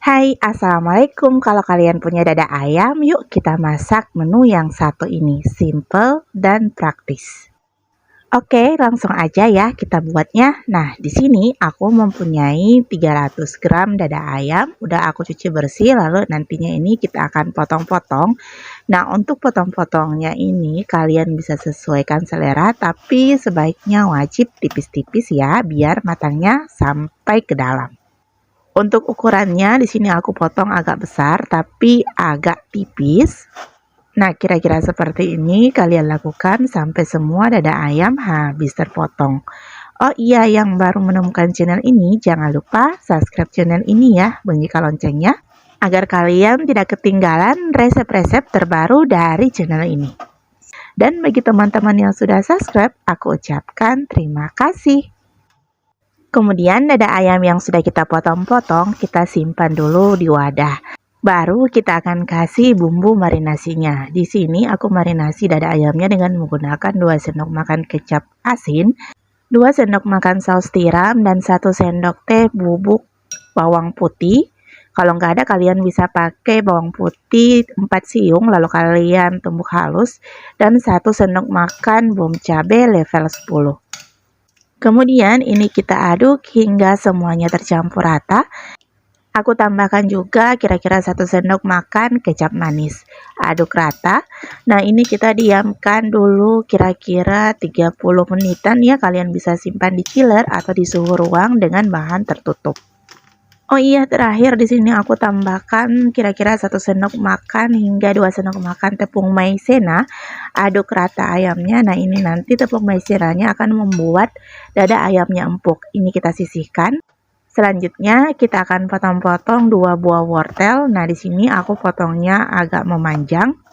Hai, Assalamualaikum. Kalau kalian punya dada ayam, yuk kita masak menu yang satu ini. Simple dan praktis. Oke, langsung aja ya kita buatnya. Nah, di sini aku mempunyai 300 gram dada ayam. Udah aku cuci bersih, lalu nantinya ini kita akan potong-potong. Nah, untuk potong-potongnya ini kalian bisa sesuaikan selera, tapi sebaiknya wajib tipis-tipis ya, biar matangnya sampai ke dalam. Untuk ukurannya di sini aku potong agak besar tapi agak tipis. Nah, kira-kira seperti ini kalian lakukan sampai semua dada ayam habis terpotong. Oh iya, yang baru menemukan channel ini jangan lupa subscribe channel ini ya, bunyikan loncengnya agar kalian tidak ketinggalan resep-resep terbaru dari channel ini. Dan bagi teman-teman yang sudah subscribe, aku ucapkan terima kasih. Kemudian dada ayam yang sudah kita potong-potong, kita simpan dulu di wadah. Baru kita akan kasih bumbu marinasinya. Di sini aku marinasi dada ayamnya dengan menggunakan 2 sendok makan kecap asin, 2 sendok makan saus tiram, dan 1 sendok teh bubuk bawang putih. Kalau nggak ada kalian bisa pakai bawang putih 4 siung lalu kalian tumbuk halus, dan 1 sendok makan bawang cabai level 10. Kemudian ini kita aduk hingga semuanya tercampur rata. Aku tambahkan juga kira-kira 1 sendok makan kecap manis. Aduk rata. Nah, ini kita diamkan dulu kira-kira 30 menitan ya. Kalian bisa simpan di chiller atau di suhu ruang dengan bahan tertutup. Oh iya, terakhir di sini aku tambahkan kira-kira 1 sendok makan hingga 2 sendok makan tepung maizena. Aduk rata ayamnya. Nah, ini nanti tepung maizenanya akan membuat dada ayamnya empuk. Ini kita sisihkan. Selanjutnya kita akan potong-potong 2 buah wortel. Nah, di sini aku potongnya agak memanjang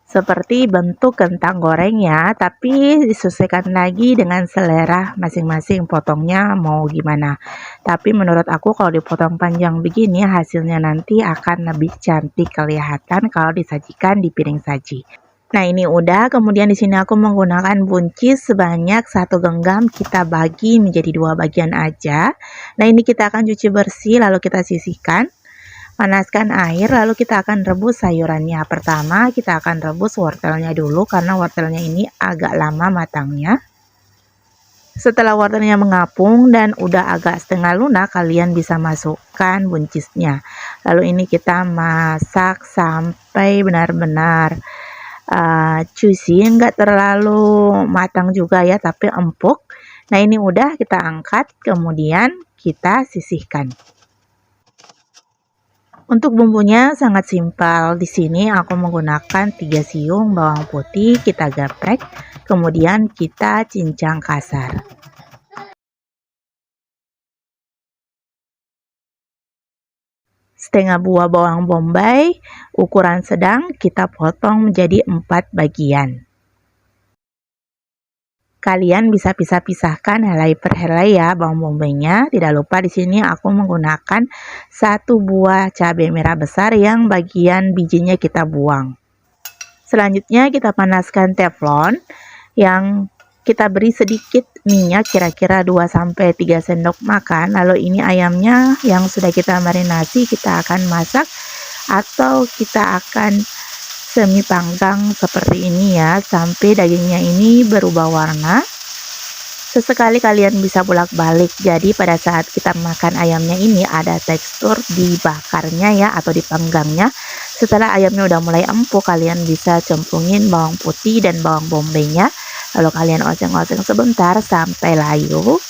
seperti bentuk kentang goreng ya, tapi disesuaikan lagi dengan selera masing-masing potongnya mau gimana. Tapi menurut aku kalau dipotong panjang begini hasilnya nanti akan lebih cantik kelihatan kalau disajikan di piring saji. Nah, ini udah. Kemudian di sini aku menggunakan buncis sebanyak 1 genggam, kita bagi menjadi 2 bagian aja. Nah, ini kita akan cuci bersih lalu kita sisihkan. Panaskan air lalu kita akan rebus sayurannya. Pertama kita akan rebus wortelnya dulu karena wortelnya ini agak lama matangnya. Setelah wortelnya mengapung dan udah agak setengah lunak, kalian bisa masukkan buncisnya. Lalu ini kita masak sampai benar-benar juicy, enggak terlalu matang juga ya, tapi empuk. Nah, ini udah kita angkat, kemudian kita sisihkan. Untuk bumbunya sangat simpel. Di sini aku menggunakan 3 siung bawang putih, kita geprek, kemudian kita cincang kasar. Setengah buah bawang bombay ukuran sedang kita potong menjadi 4 bagian. Kalian bisa pisah-pisahkan helai per helai ya bawang bombaynya. Tidak lupa di sini aku menggunakan 1 buah cabai merah besar yang bagian bijinya kita buang. Selanjutnya kita panaskan teflon yang kita beri sedikit minyak kira-kira 2-3 sendok makan. Lalu ini ayamnya yang sudah kita marinasi kita akan masak atau kita akan semi panggang seperti ini ya, sampai dagingnya ini berubah warna. Sesekali kalian bisa bolak-balik, jadi pada saat kita makan ayamnya ini ada tekstur dibakarnya ya atau dipanggangnya. Setelah ayamnya udah mulai empuk, kalian bisa cemplungin bawang putih dan bawang bombaynya, lalu kalian oseng-oseng sebentar sampai layu.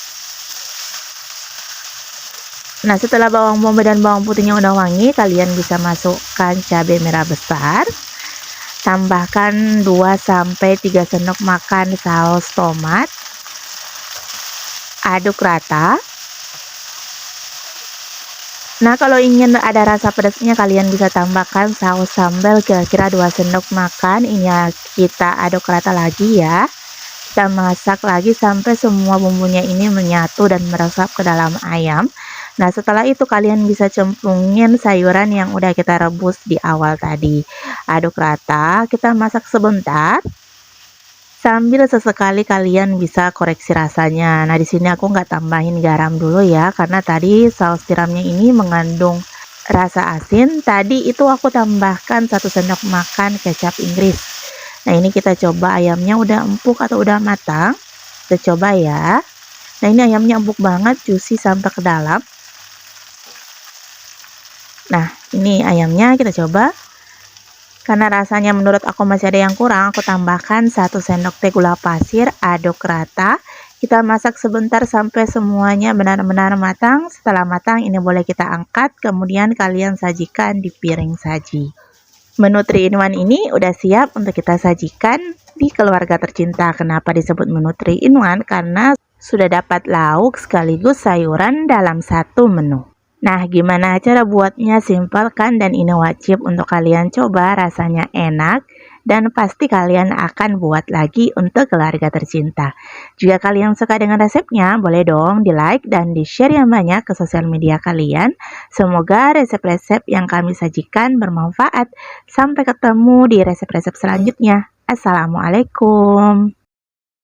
Nah, setelah bawang bombay dan bawang putihnya udah wangi, kalian bisa masukkan cabai merah besar. Tambahkan 2-3 sendok makan saus tomat. Aduk rata. Nah, kalau ingin ada rasa pedasnya kalian bisa tambahkan saus sambal kira-kira 2 sendok makan. Ini kita aduk rata lagi ya. Kita masak lagi sampai semua bumbunya ini menyatu dan meresap ke dalam ayam. Nah, setelah itu kalian bisa cemplungin sayuran yang udah kita rebus di awal tadi. Aduk rata, kita masak sebentar. Sambil sesekali kalian bisa koreksi rasanya. Nah, di sini aku nggak tambahin garam dulu ya, karena tadi saus tiramnya ini mengandung rasa asin, tadi itu aku tambahkan 1 sendok makan kecap Inggris. Nah, ini kita coba ayamnya udah empuk atau udah matang. Kita coba ya. Nah, ini ayamnya empuk banget, juicy sampai ke dalam. Nah, ini ayamnya kita coba. Karena rasanya menurut aku masih ada yang kurang, aku tambahkan 1 sendok teh gula pasir, aduk rata. Kita masak sebentar sampai semuanya benar-benar matang. Setelah matang, ini boleh kita angkat, kemudian kalian sajikan di piring saji. Menu 3-in-1 ini udah siap untuk kita sajikan di keluarga tercinta. Kenapa disebut menu 3-in-1? Karena sudah dapat lauk sekaligus sayuran dalam satu menu. Nah, gimana cara buatnya? Simpel kan, dan ini wajib untuk kalian coba, rasanya enak dan pasti kalian akan buat lagi untuk keluarga tercinta. Jika kalian suka dengan resepnya, boleh dong di like dan di share yang banyak ke sosial media kalian. Semoga resep-resep yang kami sajikan bermanfaat. Sampai ketemu di resep-resep selanjutnya. Assalamualaikum.